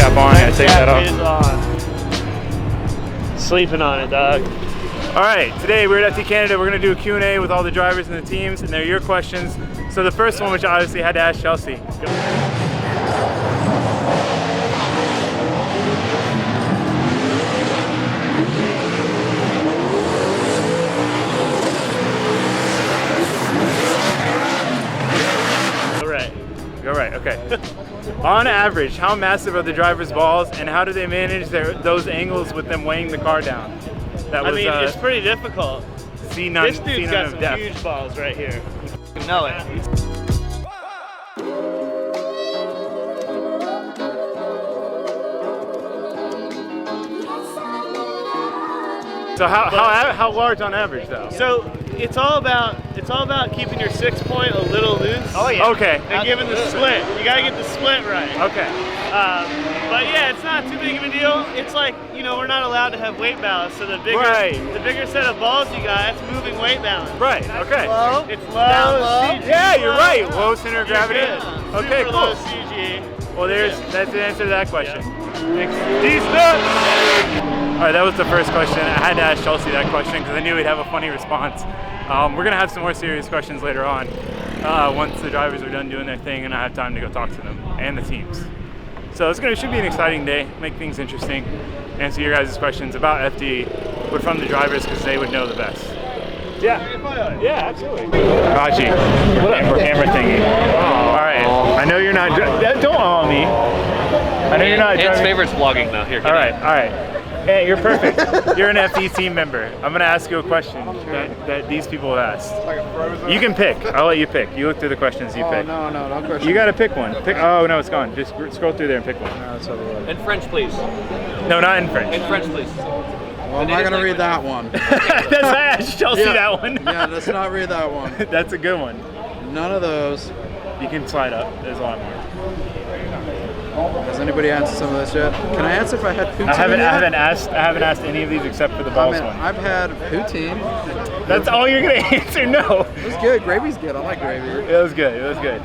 cap on. I take that off. Is on. Sleeping on it, dog. All right, today we're at FT Canada. We're gonna do a Q&A with all the drivers and the teams, and they're your questions. So the first one, which I obviously had to ask Chelsea. All right, okay. On average, how massive are the driver's balls, and how do they manage those angles with them weighing the car down? That was, it's pretty difficult. This dude's got some huge balls right here. You know it. So how large on average though? So it's all about keeping your 6-point a little loose. Oh yeah. Okay. And giving the split. You gotta get the split right. Okay. But yeah, it's not too big of a deal. It's like, you know, we're not allowed to have weight balance, so the bigger set of balls you got, it's moving weight balance. Right. Okay. Low. It's low. Yeah, you're right. Low center of gravity. Okay, super cool. Low CG. Well, that's the answer to that question. Thanks. All right, that was the first question. I had to ask Chelsea that question because I knew he'd have a funny response. We're gonna have some more serious questions later on once the drivers are done doing their thing and I have time to go talk to them and the teams. So it should be an exciting day, make things interesting, answer your guys' questions about FD, but from the drivers because they would know the best. Yeah, absolutely. Raji, camera thingy. All right, I know you're not, don't awe me. I know you're not His favorite's vlogging though. Here, all right. Hey, you're perfect. You're an FD team member. I'm gonna ask you a question that these people have asked. You can pick. I'll let you pick. You look through the questions. You pick. No question. You gotta pick one. Oh no, it's gone. Just scroll through there and pick one. In French, please. No, not in French. In French, please. Well, I'm not gonna read that one. That's why I asked Chelsea that one. Yeah, let's not read that one. That's a good one. None of those. You can slide up. There's a lot more. Has anybody answered some of this yet? Can I answer if I had poutine? I haven't asked any of these except for the balls one. I've had poutine. That's all you're gonna answer? No. It was good. Gravy's good. I like gravy. It was good.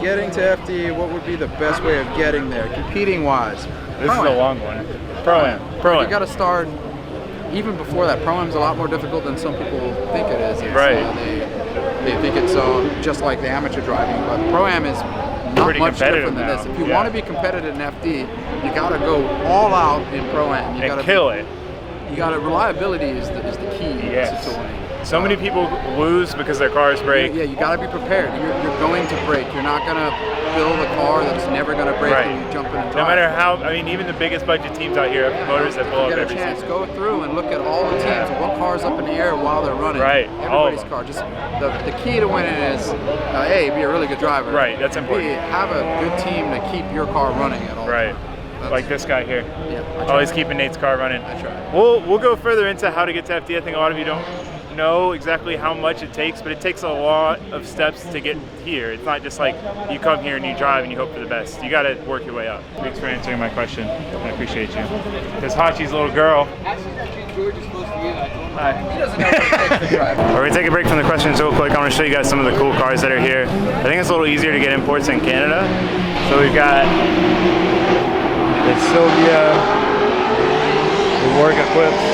Getting to FD, what would be the best way of getting there, competing wise? This is a long one. Pro-Am. You got to start even before that. Pro-Am's a lot more difficult than some people think it is. Right. They think it's just like the amateur driving, but Pro-Am is not pretty much different than now. this. If you want to be competitive in FD, you got to go all out in Pro-Am. You got to kill it. You got to reliability is the key to winning. So many people lose because their cars break. Yeah, you got to be prepared. You're going to break. You're not going to build a car that's never going to break when you jump in and drive. No matter how, even the biggest budget teams out here have motors that blow up every chance, season. go through and look at all the teams, what car's up in the air while they're running. Right. Everybody's car. Just the key to winning is, A, be a really good driver. Right, that's important. B, have a good team to keep your car running at all. Right. Like this guy here. Yeah. Always keeping Nate's car running. I try. We'll go further into how to get to FD. I think a lot of you don't know exactly how much it takes, but it takes a lot of steps to get here. It's not just like you come here and you drive and you hope for the best. You got to work your way up. Thanks for answering my question. I appreciate you. Because Hachi's little girl. George is supposed to get Hi. He doesn't know what it takes to drive. We're going to take a break from the questions real quick. I want to show you guys some of the cool cars that are here. I think it's a little easier to get imports in Canada. So we've got the Sylvia, the Work Eclipse.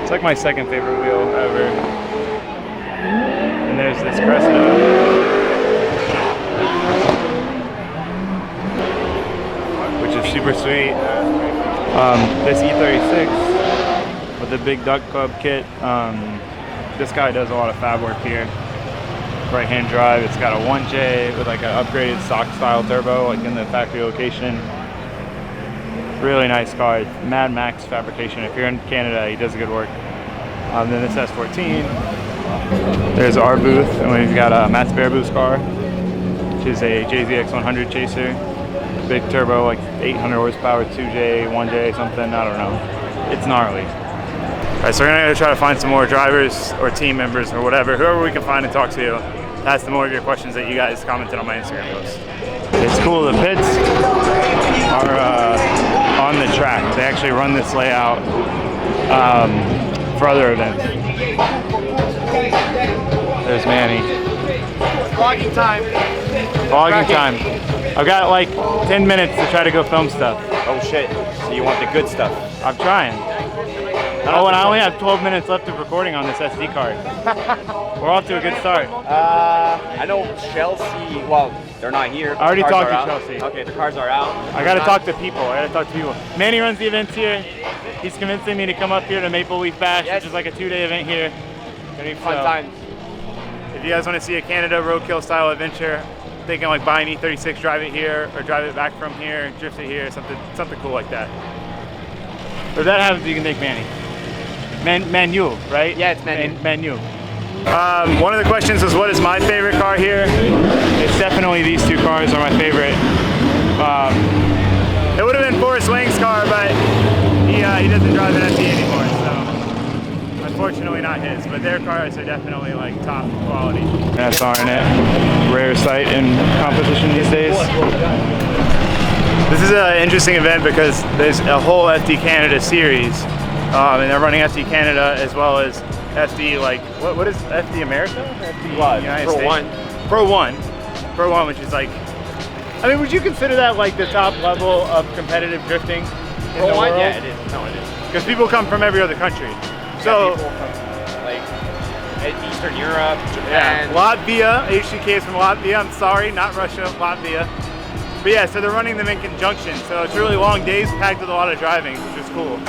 It's like my second favorite wheel ever. And there's this Cressida. Which is super sweet. This E36 with the big Duck Club kit. This guy does a lot of fab work here. Right-hand drive. It's got a 1J with like an upgraded stock style turbo, like in the factory location. Really nice car. Mad Max fabrication. If you're in Canada, he does good work. Then this S14. There's our booth, and we've got Matt's Bearboos car, which is a JZX100 chaser. Big turbo, like 800 horsepower, 2J, 1J, something. I don't know. It's gnarly. All right, so we're gonna try to find some more drivers or team members or whatever, whoever we can find and talk to. Ask them more of your questions that you guys commented on my Instagram post. It's cool. The pits are on the track. They actually run this layout for other events. There's Manny. Vlogging time. Vlogging time. I've got like 10 minutes to try to go film stuff. Oh shit. So you want the good stuff? I'm trying. Oh, and I only have 12 minutes left of recording on this SD card. We're off to a good start. I know Chelsea, well, they're not here. I already The cars talked to are out. Chelsea. Okay, the cars are out. I gotta talk to people. Manny runs the events here. He's convincing me to come up here to Maple Leaf Bash, Yes. which is like a 2-day event here. Gonna be fun times. If you guys want to see a Canada roadkill style adventure, thinking like buy an E36, drive it here, or drive it back from here, drift it here, something cool like that. But if that happens, you can take Manny. Manu, right? Yeah, it's Manu. Manu. One of the questions was, what is my favorite car here? It's definitely these two cars are my favorite. It would have been Forrest Wang's car, but he doesn't drive an FD anymore, so unfortunately not his. But their cars are definitely like top quality. That's RNet, rare sight in competition these days. This is an interesting event because there's a whole FD Canada series, and they're running FD Canada as well as FD, like, what is FD America? FD United Pro States? 1. Pro 1, which is like, I mean, would you consider that like the top level of competitive drifting? Pro 1? Yeah, it is. No, it is. Because people come from every other country. So, people from, like, Eastern Europe, Japan. yeah, Latvia, HDK is from Latvia, I'm sorry, not Russia, Latvia. But yeah, so they're running them in conjunction. So it's really long days packed with a lot of driving, which is cool.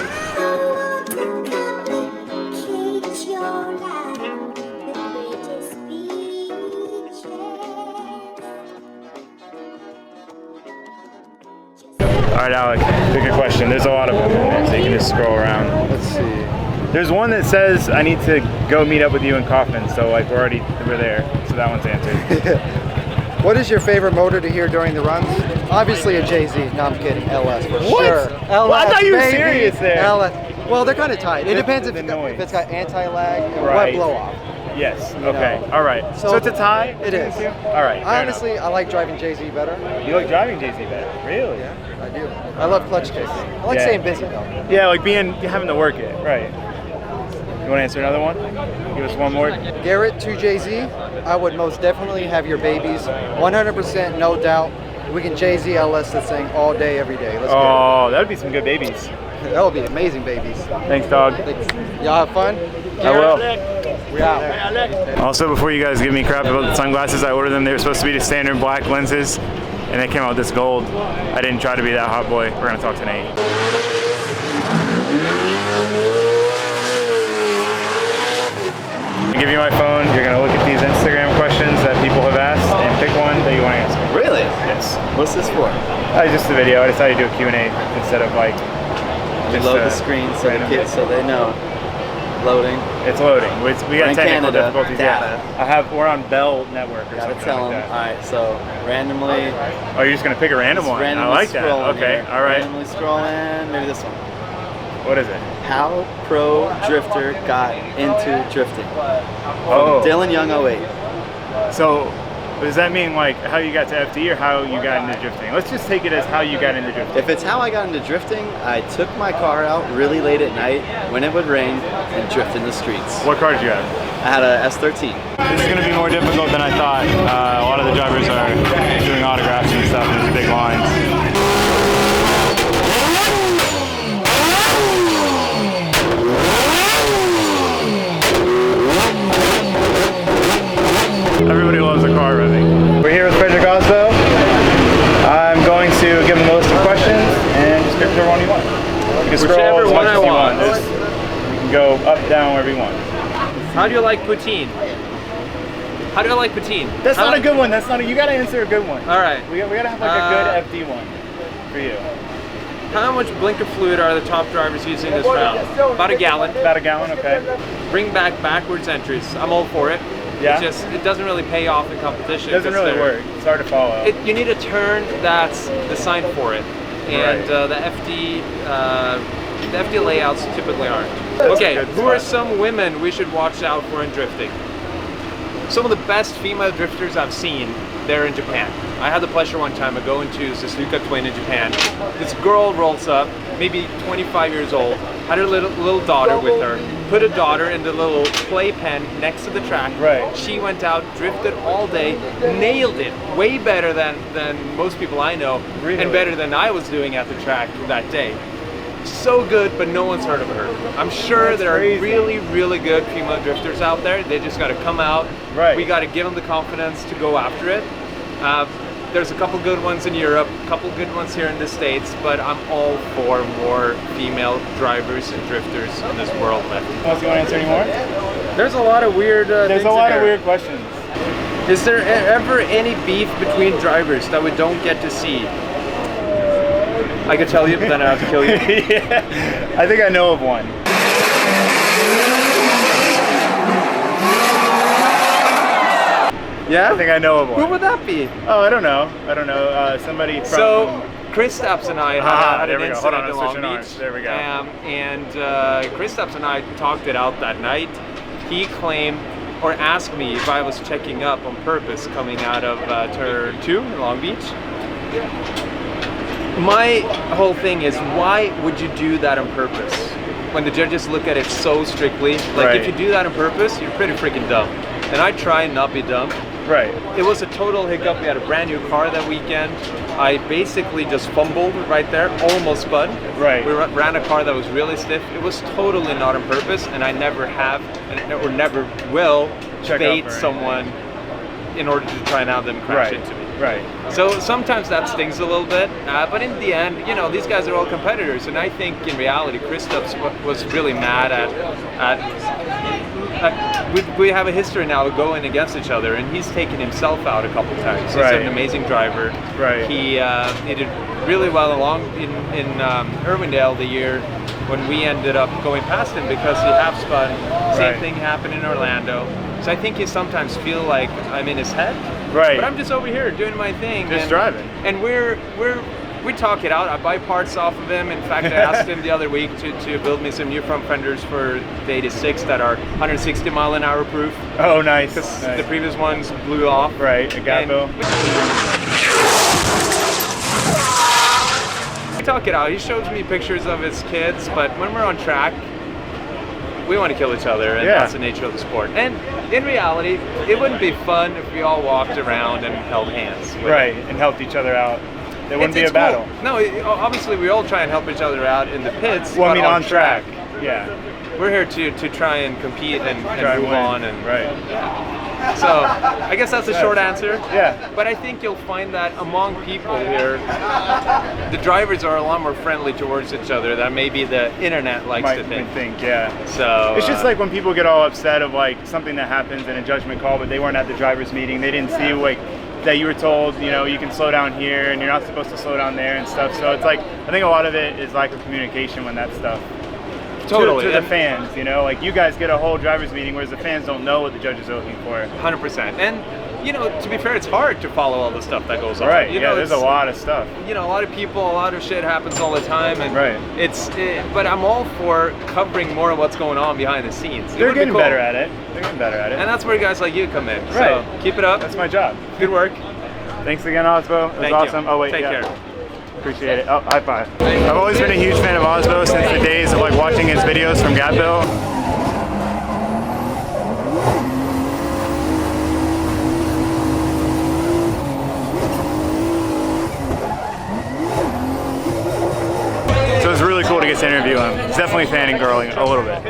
All right, Alec, pick a question. There's a lot of them in there, so you can just scroll around. Let's see. There's one that says, I need to go meet up with you in Coffin, so like we're there, so that one's answered. What is your favorite motor to hear during the runs? Obviously a JZ. No, I'm kidding. LS for sure. LS, Well, I thought you were baby. serious there. LS. Well, they're kind of tight. It depends if the noise. it's got anti-lag and Right. what blow-off. Yes, You okay, know. all right. So it's a tie? It is. All right, fair Honestly, I like driving JZ better. enough. You like driving JZ better? Really? Yeah, I do. I love clutch kicks. I like Yeah. staying busy though. Yeah, like having to work it, right. You want to answer another one? Give us one more. Garrett 2JZ, I would most definitely have your babies. 100%, no doubt. We can JZ LS this thing all day, every day. Let's Oh, that would be some good babies. get it. That would be amazing babies. Thanks, dog. Y'all have fun? I will. We out. Also, before you guys give me crap about the sunglasses, I ordered them. They were supposed to be the standard black lenses, and they came out with this gold. I didn't try to be that hot boy. We're gonna talk to Nate. I give you my phone. You're gonna look at these Instagram questions that people have asked and pick one that you want to answer. Really? Yes. What's this for? Just a video. I decided to do a Q&A instead of like. just, Load the screen so the random. kids so they know. Loading. It's loading. We got in technical Canada, difficulties. data. Yeah. We're on Bell Network or Gotta something tell like them. that. Alright, so randomly. Oh, you're just gonna pick a random just one. I randomly like that. scrolling Okay. here. All right. Randomly scrolling. Maybe this one. What is it? How pro drifter got into drifting. Oh. Dylan Young 08. So, does that mean like how you got to FD or how you got into drifting? Let's just take it as how you got into drifting. If it's how I got into drifting, I took my car out really late at night when it would rain and drift in the streets. What car did you have? I had a S13. This is gonna be more difficult than I thought. A lot of the drivers are doing autographs and stuff. There's big lines. Everybody loves a car revving. We're here with Frederick Osbo. I'm going to give him a list of questions and just pick whichever one you want. You can scroll Whichever as much one I as you want. You can go up, down, wherever you want. How do you like poutine? How do you like poutine? That's not a good one. You gotta answer a good one. All right. We gotta have like a good FD one for you. How much blinker fluid are the top drivers using this round? About a gallon. About a gallon, okay. Bring back backwards entries. I'm all for it. Yeah. It doesn't really pay off in competition. It doesn't really work. It's hard to follow. You need a turn that's designed for it, and Right. the FD layouts typically aren't. That's Okay, a good who are spot. some women we should watch out for in drifting? Some of the best female drifters I've seen, they're in Japan. I had the pleasure one time of going to Suzuka Twin in Japan. This girl rolls up, maybe 25 years old, had her little daughter with her, put a daughter in the little playpen next to the track. Right. She went out, drifted all day, nailed it, way better than most people I know, Really? and better than I was doing at the track that day. So good, but no one's heard of her. I'm sure That's there crazy. are really, really good female drifters out there. They just got to come out. Right. We got to give them the confidence to go after it. There's a couple good ones in Europe, a couple good ones here in the States, but I'm all for more female drivers and drifters in this world. Unless you want to answer any more? There's a lot of weird There's a lot of weird questions. Is there ever any beef between drivers that we don't get to see? I could tell you, but then I have to kill you. Yeah, I think I know of one. Yeah? I think I know of one. Who would that be? Oh, I don't know. Somebody from... So, Christophe and I had there an we go. Hold on, incident in I'm Long switching Beach. arms. There we go. And Christophe and I talked it out that night. He claimed, or asked me if I was checking up on purpose coming out of turn 2 in Long Beach. My whole thing is, why would you do that on purpose? When the judges look at it so strictly, like Right. if you do that on purpose, you're pretty freaking dumb. And I try and not be dumb. Right. It was a total hiccup. We had a brand new car that weekend. I basically just fumbled right there, almost spun. Right. We ran a car that was really stiff. It was totally not on purpose, and I never have, or never will, Check bait up or someone in order to try and have them crash Right. into me. Right. So sometimes that stings a little bit, but in the end, you know, these guys are all competitors, and I think in reality, Christophe was really mad we have a history now of going against each other, and he's taken himself out a couple times. He's Right. an amazing driver. Right. He did really well along in Irwindale the year when we ended up going past him because he half spun. Same Right. thing happened in Orlando. So I think you sometimes feel like I'm in his head. Right. But I'm just over here doing my thing. Just driving. And we talk it out. I buy parts off of him. In fact, I asked him the other week to build me some new front fenders for the 86 that are 160 mile an hour proof. Oh, nice. Because Nice. the previous ones blew off. Right, a gap And bill. we talk it out. He shows me pictures of his kids, but when we're on track, we want to kill each other, and Yeah. that's the nature of the sport. And in reality, it wouldn't be fun if we all walked around and held hands. Right, and helped each other out. It wouldn't be a It's battle. cool. No, obviously we all try and help each other out in the pits. Well, I but mean, on track. Yeah. We're here to try and compete and Try and move win. on. And Right. so I guess that's a short answer. Yeah. But I think you'll find that among people here, the drivers are a lot more friendly towards each other than maybe the internet likes to think. Yeah. So It's just like when people get all upset of like something that happens in a judgment call, but they weren't at the driver's meeting. They didn't see like that you were told, you know, you can slow down here and you're not supposed to slow down there and stuff. So it's like, I think a lot of it is lack of communication when that stuff. totally To the and fans, you know, like you guys get a whole driver's meeting, whereas the fans don't know what the judges are looking for. 100%. And you know, to be fair, it's hard to follow all the stuff that goes on. Right. You Yeah. know, There's a it's- lot of stuff. You know, a lot of people, a lot of shit happens all the time, and Right. but I'm all for covering more of what's going on behind the scenes. It They're would be getting cool. better at it. They're getting better at it. And that's where guys like you come in. Right. So keep it up. That's my job. Good work. Thanks again, Osbo. It was Thank you. awesome. Oh wait, Take yeah. care. Appreciate it. Oh, high five. I've always been a huge fan of Osbo since the days of like watching his videos from Gapville. So it's really cool to get to interview him. He's definitely fangirling a little bit.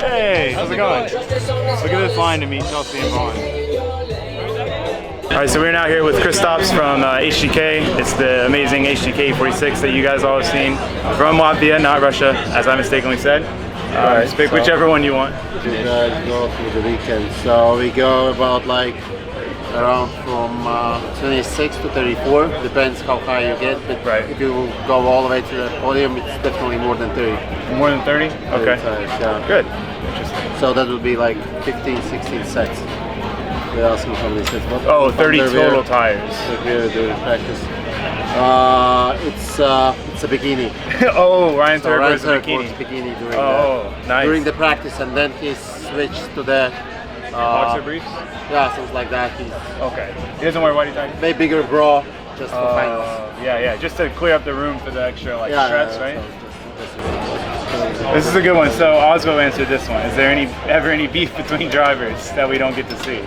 Hey, how's it going? Look at this line to meet Chelsea and Vaughn. All right, so we're now here with Christophe from HGK. It's the amazing HGK 46 that you guys all have seen from Latvia, not Russia, as I mistakenly said. Alright, Just pick so- whichever one you want. You guys go through the weekend. So we go about like around from 26 to 34. Depends how high you get. But Right. if you go all the way to the podium, it's definitely more than 30. More than 30? Okay. Yeah. Good. Interesting. So that would be like 15, 16 sets. They ask me how many sets. But Oh, 30 under total we're- tires. We're doing practice. It's a bikini. Oh, Ryan So Turber's Ryan a Turk bikini. was bikini during Oh, nice. during the practice, and then he switched to the Boxer briefs? yeah, things like that. He's Okay. He doesn't wear whitey tights? way bigger bra just for finals. Yeah, just to clear up the room for the extra like stress, right? So just- This is a good one. So Osmo answered this one. Is there ever any beef between drivers that we don't get to see?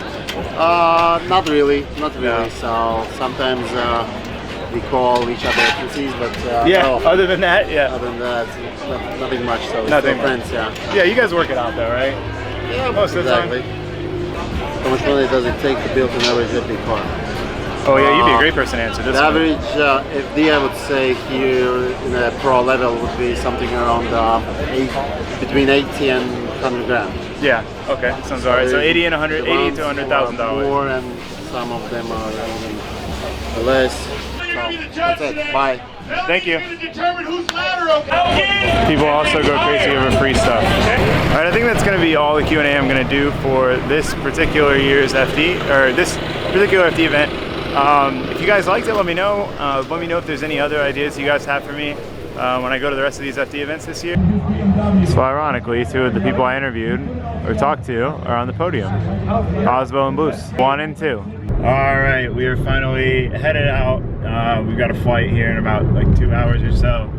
Not really. No. So sometimes we call each other pussies, but Yeah. no. Other than that, yeah. Other than that, nothing much. So we're Nothing still much. friends, yeah. Yeah, you guys work it out though, right? Yeah, Most of the time. exactly. How much money does it take to build an average FD car? Oh yeah, you'd be a great person to answer this The one. average FD, I would say here in the pro level would be something around between 80 and 100 grand. Yeah. Okay. Sounds alright. So 80 and 100, The 80 ones to who are $100,000. more, and some of them are even less. So that's it. Bye. Thank you. People also go crazy over free stuff. All right, I think that's going to be all the Q&A I'm going to do for this particular year's FD, or this particular FD event. If you guys liked it, let me know. Let me know if there's any other ideas you guys have for me when I go to the rest of these FD events this year. So ironically, two of the people I interviewed or talked to are on the podium. Osmo and Boost, 1 and 2. All right, we are finally headed out. We've got a flight here in about like 2 hours or so.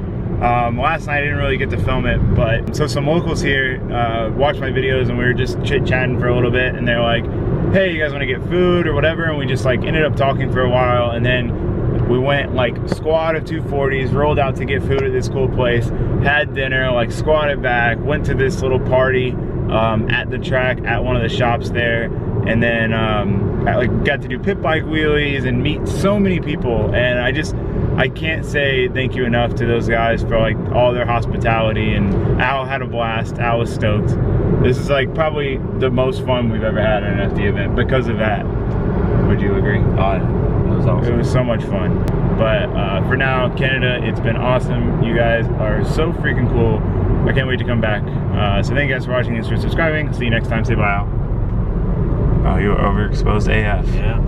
Last night I didn't really get to film it, but so some locals here watched my videos and we were just chit-chatting for a little bit, and they're like, hey, you guys want to get food or whatever? And we just like ended up talking for a while, and then we went like squad of 240s, rolled out to get food at this cool place, had dinner, like squatted back, went to this little party at the track at one of the shops there, and then I like got to do pit bike wheelies and meet so many people, and I can't say thank you enough to those guys for like all their hospitality, and Al had a blast. Al was stoked. This is like probably the most fun we've ever had at an FD event because of that. Would you agree? It was awesome. It was so much fun. But for now, Canada, it's been awesome. You guys are so freaking cool. I can't wait to come back. So thank you guys for watching. Thanks for subscribing. See you next time. Say bye, Al. Oh, you were overexposed AF. Yeah.